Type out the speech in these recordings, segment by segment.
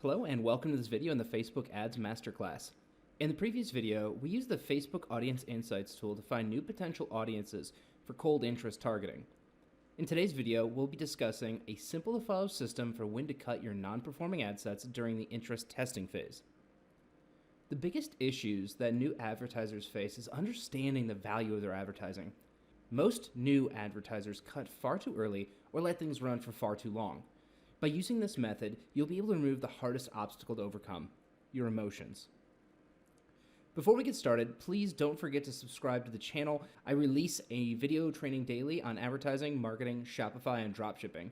Hello and welcome to this video in the Facebook Ads Masterclass. In the previous video, we used the Facebook Audience Insights tool to find new potential audiences for cold interest targeting. In today's video, we'll be discussing a simple to follow system for when to cut your non-performing ad sets during the interest testing phase. The biggest issues that new advertisers face is understanding the value of their advertising. Most new advertisers cut far too early or let things run for far too long. By using this method, you'll be able to remove the hardest obstacle to overcome, your emotions. Before we get started, please don't forget to subscribe to the channel. I release a video training daily on advertising, marketing, Shopify, and dropshipping.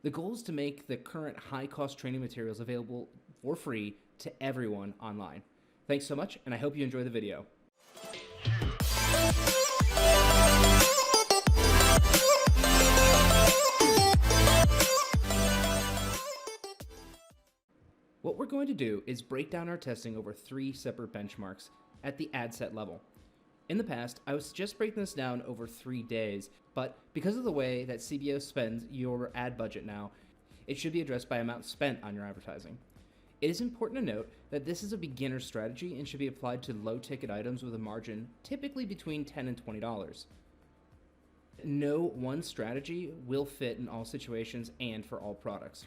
The goal is to make the current high-cost training materials available for free to everyone online. Thanks so much, and I hope you enjoy the video. What we're going to do is break down our testing over 3 separate benchmarks at the ad set level. In the past, I was just breaking this down over 3 days, but because of the way that CBO spends your ad budget now, it should be addressed by amount spent on your advertising. It is important to note that this is a beginner strategy and should be applied to low-ticket items with a margin typically between $10 and $20. No one strategy will fit in all situations and for all products.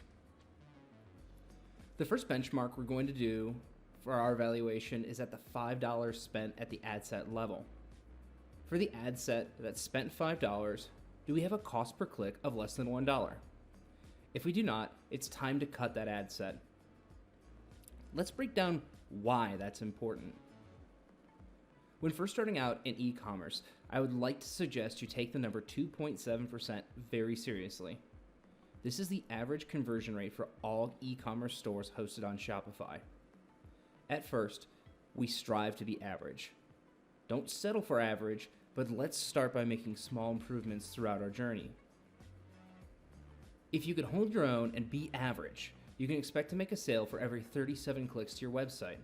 The first benchmark we're going to do for our evaluation is at the $5 spent at the ad set level. For the ad set that's spent $5, do we have a cost per click of less than $1? If we do not, it's time to cut that ad set. Let's break down why that's important. When first starting out in e-commerce, I would like to suggest you take the number 2.7% very seriously. This is the average conversion rate for all e-commerce stores hosted on Shopify. At first, we strive to be average. Don't settle for average, but let's start by making small improvements throughout our journey. If you could hold your own and be average, you can expect to make a sale for every 37 clicks to your website.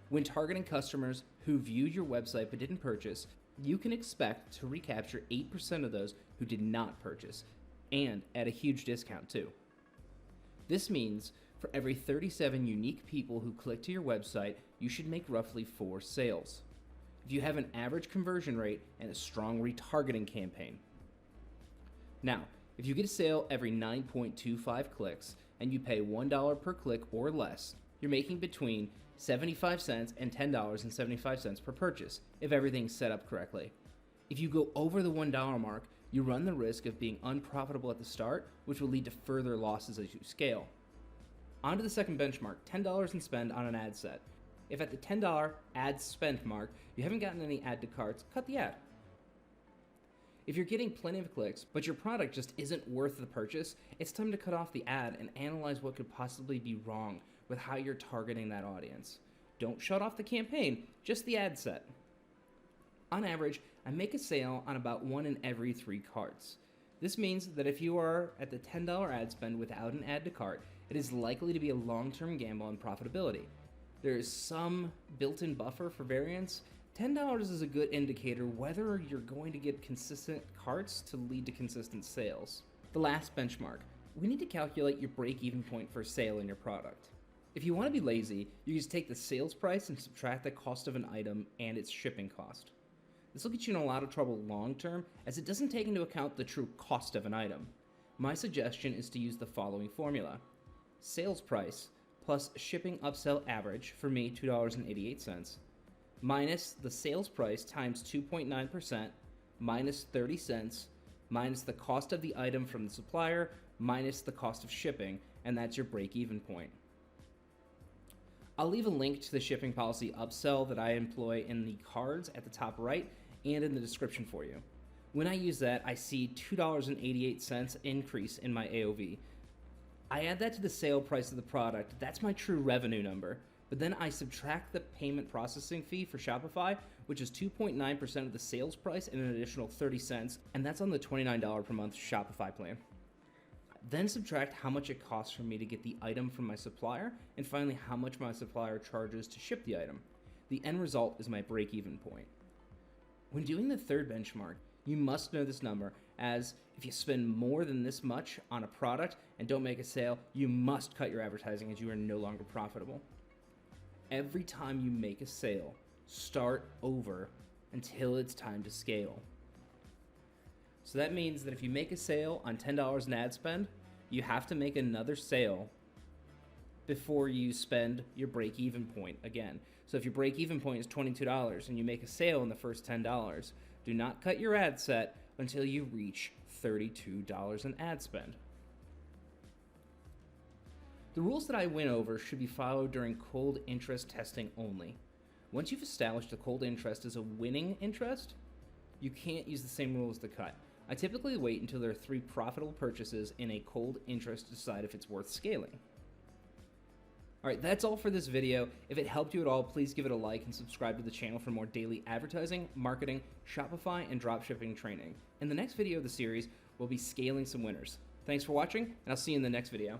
When targeting customers who viewed your website but didn't purchase, you can expect to recapture 8% of those who did not purchase, and at a huge discount too. This means for every 37 unique people who click to your website, you should make roughly 4 sales. If you have an average conversion rate and a strong retargeting campaign. Now, if you get a sale every 9.25 clicks and you pay $1 per click or less, you're making between 75 cents and $10.75 per purchase if everything's set up correctly. If you go over the $1 mark, you run the risk of being unprofitable at the start, which will lead to further losses as you scale. On to the second benchmark, $10 in spend on an ad set. If at the $10 ad spent mark, you haven't gotten any add to carts, cut the ad. If you're getting plenty of clicks, but your product just isn't worth the purchase, it's time to cut off the ad and analyze what could possibly be wrong with how you're targeting that audience. Don't shut off the campaign, just the ad set. On average, I make a sale on about 1 in every 3 carts. This means that if you are at the $10 ad spend without an add to cart, it is likely to be a long-term gamble on profitability. There is some built-in buffer for variance. $10 is a good indicator whether you're going to get consistent carts to lead to consistent sales. The last benchmark, we need to calculate your break-even point for sale in your product. If you want to be lazy, you just take the sales price and subtract the cost of an item and its shipping cost. This will get you in a lot of trouble long term as it doesn't take into account the true cost of an item. My suggestion is to use the following formula. Sales price plus shipping upsell average, for me $2.88, minus the sales price times 2.9% minus 30 cents minus the cost of the item from the supplier minus the cost of shipping, and that's your break-even point. I'll leave a link to the shipping policy upsell that I employ in the cards at the top right and in the description for you. When I use that, I see $2.88 increase in my AOV. I add that to the sale price of the product. That's my true revenue number. But then I subtract the payment processing fee for Shopify, which is 2.9% of the sales price and an additional 30 cents, and that's on the $29 per month Shopify plan. Then subtract how much it costs for me to get the item from my supplier, and finally how much my supplier charges to ship the item. The end result is my break-even point. When doing the third benchmark, You must know this number, as if you spend more than this much on a product and don't make a sale, you must cut your advertising as you are no longer profitable. Every time you make a sale, start over until it's time to scale. So that means that if you make a sale on $10 in ad spend, you have to make another sale before you spend your break-even point again. So if your break-even point is $22 and you make a sale in the first $10, do not cut your ad set until you reach $32 in ad spend. The rules that I went over should be followed during cold interest testing only. Once you've established a cold interest as a winning interest, you can't use the same rules to cut. I typically wait until there are 3 profitable purchases in a cold interest to decide if it's worth scaling. Alright, that's all for this video. If it helped you at all, please give it a like and subscribe to the channel for more daily advertising, marketing, Shopify, and dropshipping training. In the next video of the series, we'll be scaling some winners. Thanks for watching, and I'll see you in the next video.